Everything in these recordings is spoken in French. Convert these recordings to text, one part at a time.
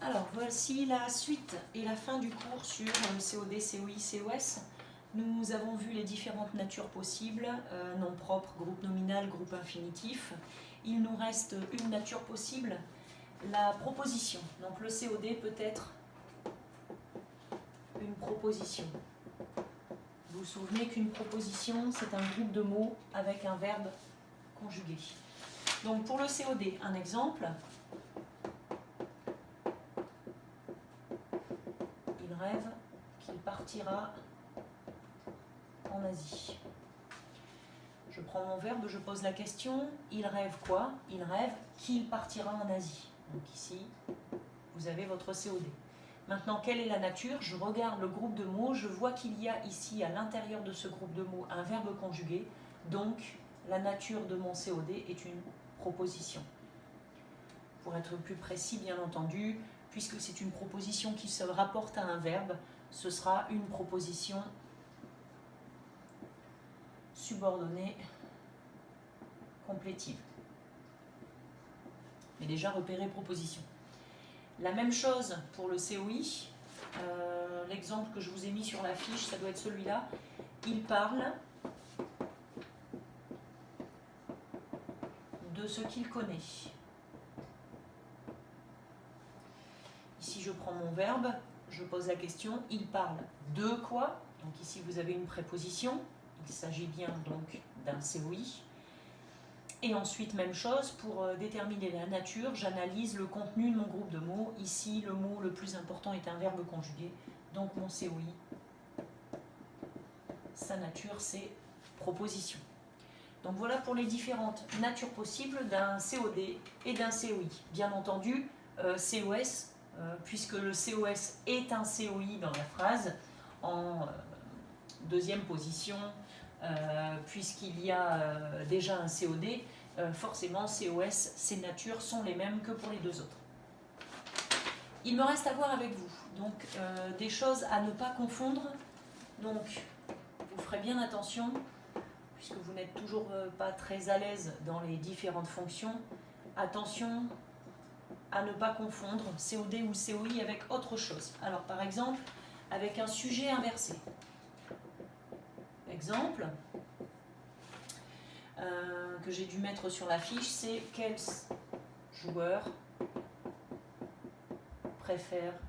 Alors, voici la suite et la fin du cours sur COD, COI, COS. Nous avons vu les différentes natures possibles, nom propre, groupe nominal, groupe infinitif. Il nous reste une nature possible, la proposition. Donc le COD peut être une proposition. Vous vous souvenez qu'une proposition, c'est un groupe de mots avec un verbe conjugué. Donc pour le COD, un exemple. Il rêve qu'il partira en Asie. Je prends mon verbe, je pose la question. Il rêve quoi? Il rêve qu'il partira en Asie. Donc ici, vous avez votre COD. Maintenant, quelle est la nature? Je regarde le groupe de mots, je vois qu'il y a ici, à l'intérieur de ce groupe de mots, un verbe conjugué. Donc, la nature de mon COD est une proposition. Pour être plus précis, bien entendu, puisque c'est une proposition qui se rapporte à un verbe, ce sera une proposition subordonnée complétive. Mais déjà repéré proposition. La même chose pour le COI. L'exemple que je vous ai mis sur la fiche, ça doit être celui-là. Il parle de ce qu'il connaît. Ici, je prends mon verbe, je pose la question. Il parle de quoi? Donc ici, vous avez une préposition. Il s'agit bien donc d'un COI. Et ensuite, même chose, pour déterminer la nature, j'analyse le contenu de mon groupe de mots. Ici, le mot le plus important est un verbe conjugué. Donc mon COI, sa nature, c'est proposition. Donc voilà pour les différentes natures possibles d'un COD et d'un COI. Bien entendu, COS, puisque le COS est un COI dans la phrase, en deuxième position, puisqu'il y a déjà un COD, forcément COS, ces natures sont les mêmes que pour les deux autres. Il me reste à voir avec vous, donc des choses à ne pas confondre, donc vous ferez bien attention, puisque vous n'êtes toujours pas très à l'aise dans les différentes fonctions, attention à ne pas confondre COD ou COI avec autre chose. Alors par exemple, avec un sujet inversé. Exemple que j'ai dû mettre sur la fiche, c'est quel joueur préfère-t-il?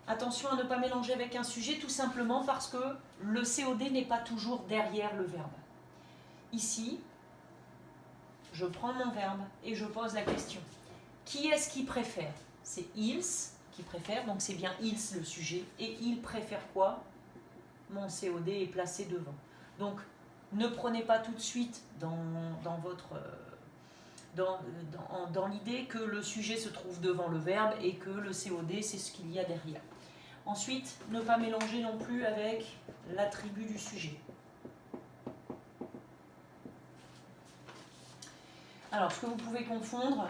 Attention à ne pas mélanger avec un sujet, tout simplement parce que le COD n'est pas toujours derrière le verbe. Ici, je prends mon verbe et je pose la question. Qui est-ce qui préfère? C'est ils qui préfère, donc c'est bien ils le sujet. Et il préfère quoi? Mon COD est placé devant. Donc, ne prenez pas tout de suite dans l'idée que le sujet se trouve devant le verbe et que le COD, c'est ce qu'il y a derrière. Ensuite, ne pas mélanger non plus avec l'attribut du sujet. Alors, ce que vous pouvez confondre,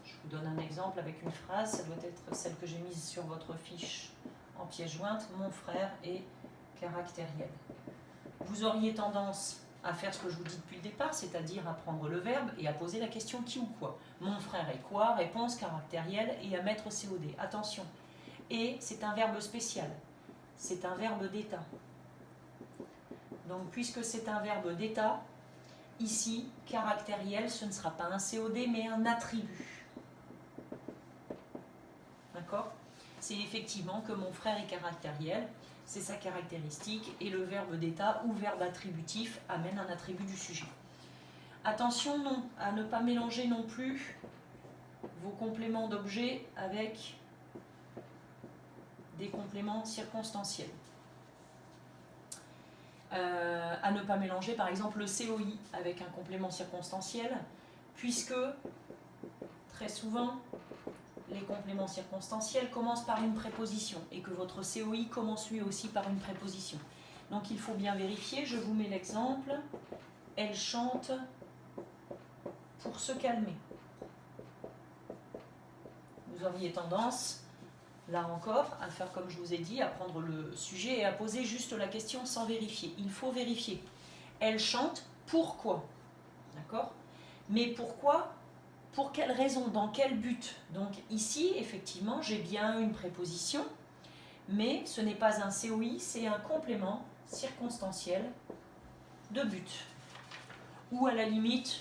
je vous donne un exemple avec une phrase, ça doit être celle que j'ai mise sur votre fiche en pièce jointe, mon frère est caractériel. Vous auriez tendance à faire ce que je vous dis depuis le départ, c'est-à-dire à prendre le verbe et à poser la question qui ou quoi. Mon frère est quoi? Réponse caractérielle et à mettre COD. Attention. Et c'est un verbe spécial. C'est un verbe d'état. Donc puisque c'est un verbe d'état, ici, caractériel, ce ne sera pas un COD mais un attribut. D'accord? C'est effectivement que mon frère est caractériel. C'est sa caractéristique, et le verbe d'état ou verbe attributif amène un attribut du sujet. Attention non, à ne pas mélanger non plus vos compléments d'objet avec des compléments circonstanciels. À ne pas mélanger par exemple le COI avec un complément circonstanciel, puisque très souvent les compléments circonstanciels commencent par une préposition et que votre COI commence lui aussi par une préposition. Donc il faut bien vérifier, je vous mets l'exemple. Elle chante pour se calmer. Vous auriez tendance, là encore, à faire comme je vous ai dit, à prendre le sujet et à poser juste la question sans vérifier. Il faut vérifier. Elle chante pourquoi? D'accord? Mais pourquoi? Pour quelle raison? Dans quel but? Donc ici, effectivement, j'ai bien une préposition, mais ce n'est pas un COI, c'est un complément circonstanciel de but. Ou à la limite,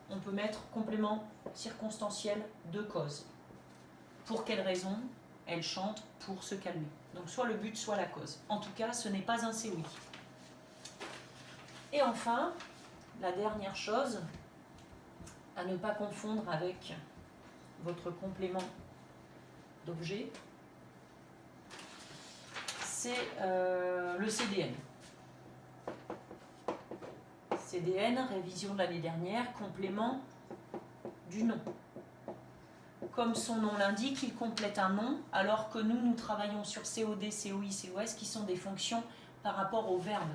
on peut mettre complément circonstanciel de cause. Pour quelle raison? Elle chante pour se calmer. Donc soit le but, soit la cause. En tout cas, ce n'est pas un COI. Et enfin, la dernière chose, à ne pas confondre avec votre complément d'objet, c'est le CDN. CDN, révision de l'année dernière, complément du nom. Comme son nom l'indique, il complète un nom, alors que nous travaillons sur COD, COI, COS, qui sont des fonctions par rapport au verbe.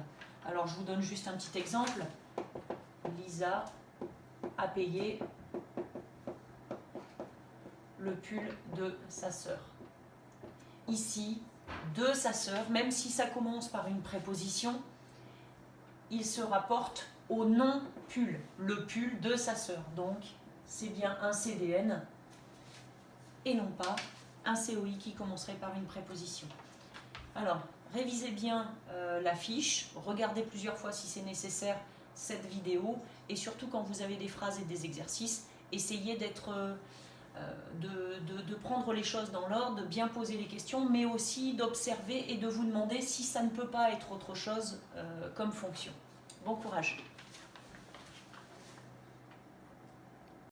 Alors je vous donne juste un petit exemple. Lisa a payé le pull de sa sœur. Ici, de sa sœur, même si ça commence par une préposition, il se rapporte au nom pull, le pull de sa sœur. Donc, c'est bien un CDN et non pas un COI qui commencerait par une préposition. Alors, révisez bien la fiche, regardez plusieurs fois si c'est nécessaire cette vidéo, et surtout quand vous avez des phrases et des exercices, essayez de prendre les choses dans l'ordre, de bien poser les questions, mais aussi d'observer et de vous demander si ça ne peut pas être autre chose comme fonction. Bon courage!